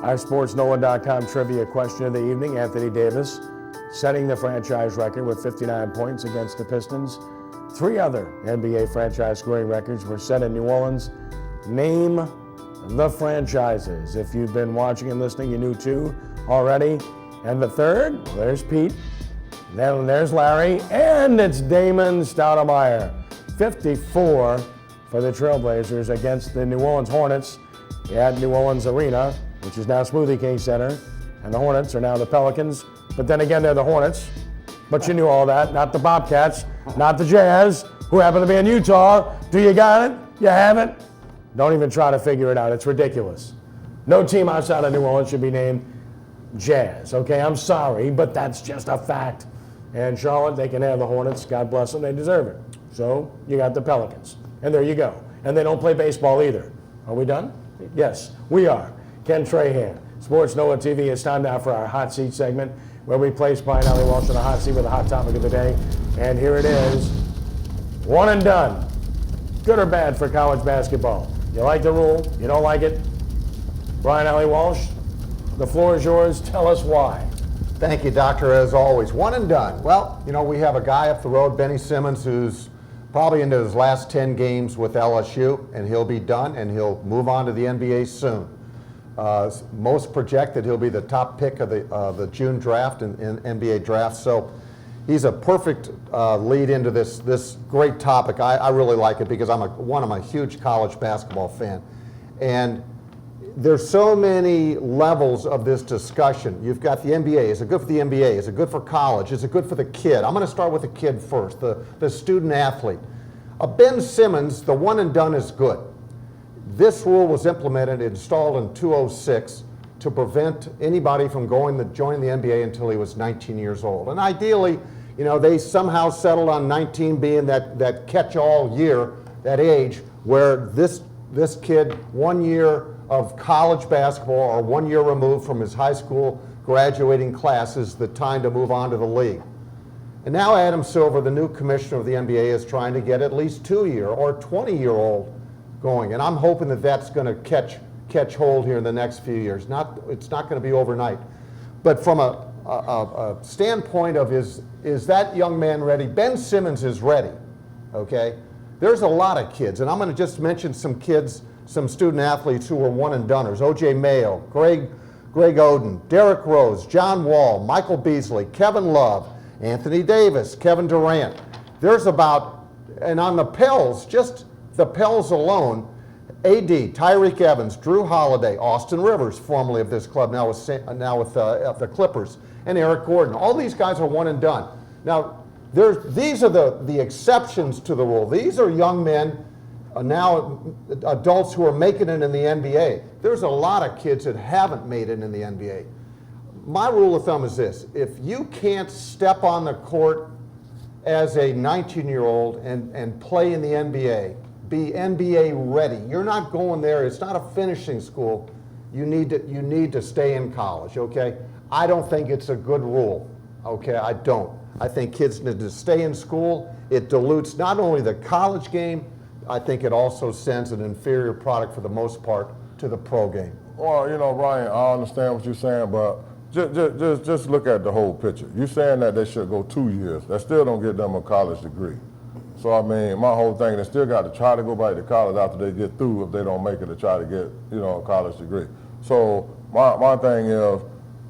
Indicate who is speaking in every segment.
Speaker 1: Our sportsNOLA.com trivia question of the evening, Anthony Davis setting the franchise record with 59 points against the Pistons. 3 other NBA franchise scoring records were set in New Orleans. Name the franchises. If you've been watching and listening, you knew 2 already. And the third, there's Pete, then there's Larry, and it's Damon Stoudemire. 54 for the Trailblazers against the New Orleans Hornets at New Orleans Arena, which is now Smoothie King Center, and the Hornets are now the Pelicans. But then again, they're the Hornets. But you knew all that, not the Bobcats, not the Jazz, who happen to be in Utah. Do you got it? You haven't? Don't even try to figure it out. It's ridiculous. No team outside of New Orleans should be named Jazz, okay? I'm sorry, but that's just a fact. And Charlotte, they can have the Hornets. God bless them, they deserve it. So you got the Pelicans, and there you go. And they don't play baseball either. Are we done? Yes, we are. Ken Trahan, Sports NOLA TV. It's time now for our hot seat segment, where we place Brian Alley Walsh on the hot seat with a hot topic of the day. And here it is, one and done. Good or bad for college basketball? You like the rule? You don't like it? Brian Alley Walsh, the floor is yours. Tell us why.
Speaker 2: Thank you, Doctor, as always. One and done. Well, you know, we have a guy up the road, Benny Simmons, who's probably into his last 10 games with LSU, and he'll be done, and he'll move on to the NBA soon. Most project that he'll be the top pick of the June draft in NBA draft. So he's a perfect lead into this great topic. I really like it because I'm a huge college basketball fan, and there's so many levels of this discussion. You've got the NBA. Is it good for the NBA? Is it good for college? Is it good for the kid? I'm going to start with the kid first, the student athlete. Ben Simmons, the one and done is good. This rule was installed in 2006 to prevent anybody from joining the NBA until he was 19 years old. And ideally, you know, they somehow settled on 19 being that catch-all year, that age, where this kid, 1 year of college basketball or 1 year removed from his high school graduating class is the time to move on to the league. And now Adam Silver, the new commissioner of the NBA, is trying to get at least 2-year or 20-year-old going. And I'm hoping that that's going to catch hold here in the next few years. It's not going to be overnight. But from a standpoint of is that young man ready? Ben Simmons is ready, okay? There's a lot of kids, and I'm going to just mention some kids, some student athletes who were one and doneers. O.J. Mayo, Greg Oden, Derrick Rose, John Wall, Michael Beasley, Kevin Love, Anthony Davis, Kevin Durant. There's about, and on the Pels, just the Pels alone, AD, Tyreek Evans, Drew Holiday, Austin Rivers, formerly of this club, now with the Clippers, and Eric Gordon. All these guys are one and done. Now, these are the exceptions to the rule. These are young men, now adults who are making it in the NBA. There's a lot of kids that haven't made it in the NBA. My rule of thumb is this: if you can't step on the court as a 19-year-old and play in the NBA, be NBA ready. You're not going there. It's not a finishing school. You need to stay in college, okay? I don't think it's a good rule, okay? I don't. I think kids need to stay in school. It dilutes not only the college game, I think it also sends an inferior product for the most part to the pro game.
Speaker 3: Well, you know, Brian, I understand what you're saying, but just look at the whole picture. You're saying that they should go 2 years. That still don't get them a college degree. So, I mean, my whole thing, they still got to try to go back to college after they get through if they don't make it to try to get, you know, a college degree. So, my thing is,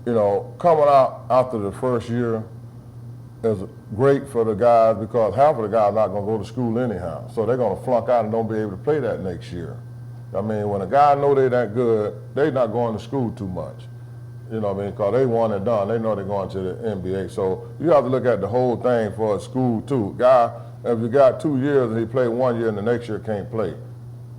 Speaker 3: you know, coming out after the first year is great for the guys because half of the guys are not going to go to school anyhow. So they're going to flunk out and don't be able to play that next year. I mean, when a guy know they're that good, they're not going to school too much. You know what I mean? Because they one and done. They know they're going to the NBA. So you have to look at the whole thing for a school too. Guy, if you got 2 years and he played 1 year and the next year can't play.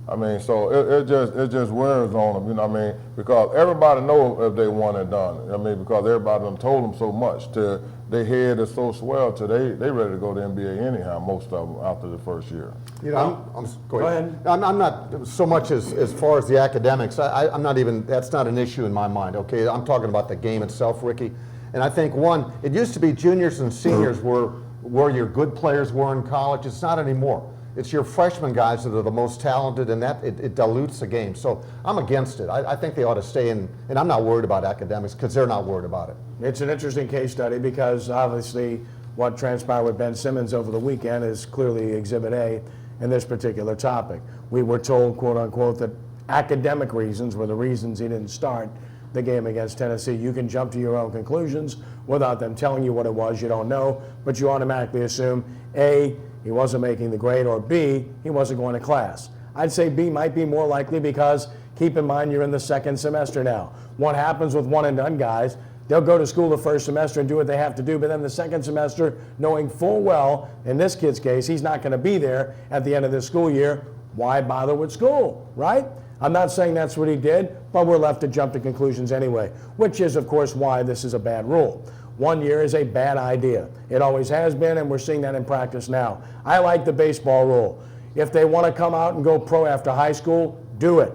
Speaker 3: I mean, so it just wears on them, you know what I mean? Because everybody knows if they one and done. I mean, because everybody done told them so much to their head is so swell to they ready to go to the NBA anyhow, most of them after the first year.
Speaker 2: You know, go ahead.
Speaker 3: ahead.
Speaker 2: I'm not so much as far as the academics. I'm not even, that's not an issue in my mind, okay? I'm talking about the game itself, Ricky. And I think one, it used to be juniors and seniors were where your good players were in college. It's not anymore. It's your freshman guys that are the most talented, and that it dilutes the game. So I'm against it. I think they ought to stay in, and I'm not worried about academics because they're not worried about it.
Speaker 1: It's an interesting case study because obviously what transpired with Ben Simmons over the weekend is clearly Exhibit A in this particular topic. We were told, quote unquote, that academic reasons were the reasons he didn't start the game against Tennessee. You can jump to your own conclusions without them telling you what it was. You don't know, but you automatically assume A, he wasn't making the grade, or B, he wasn't going to class. I'd say B might be more likely because keep in mind you're in the second semester now. What happens with one and done guys, they'll go to school the first semester and do what they have to do, but then the second semester, knowing full well, in this kid's case, he's not going to be there at the end of the school year, why bother with school, right? I'm not saying that's what he did, but we're left to jump to conclusions anyway, which is, of course, why this is a bad rule. 1 year is a bad idea. It always has been, and we're seeing that in practice now. I like the baseball rule. If they want to come out and go pro after high school, do it.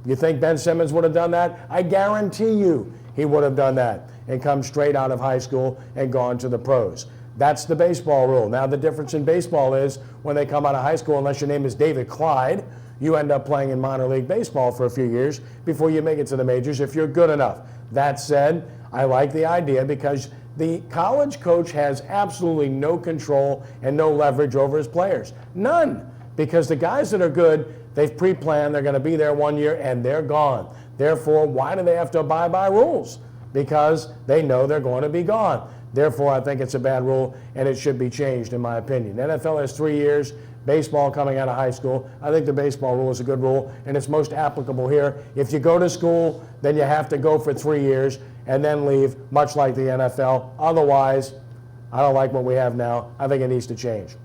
Speaker 1: You think Ben Simmons would have done that? I guarantee you he would have done that and come straight out of high school and gone to the pros. That's the baseball rule. Now, the difference in baseball is when they come out of high school, unless your name is David Clyde, you end up playing in minor league baseball for a few years before you make it to the majors if you're good enough. That said, I like the idea because the college coach has absolutely no control and no leverage over his players. None. Because the guys that are good, they've pre-planned, they're going to be there 1 year and they're gone. Therefore, why do they have to abide by rules? Because they know they're going to be gone. Therefore, I think it's a bad rule and it should be changed in my opinion. NFL has 3 years. Baseball coming out of high school. I think the baseball rule is a good rule, and it's most applicable here. If you go to school, then you have to go for 3 years and then leave, much like the NFL. Otherwise, I don't like what we have now. I think it needs to change.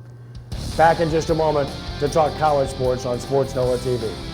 Speaker 1: Back in just a moment to talk college sports on Sports NOLA TV.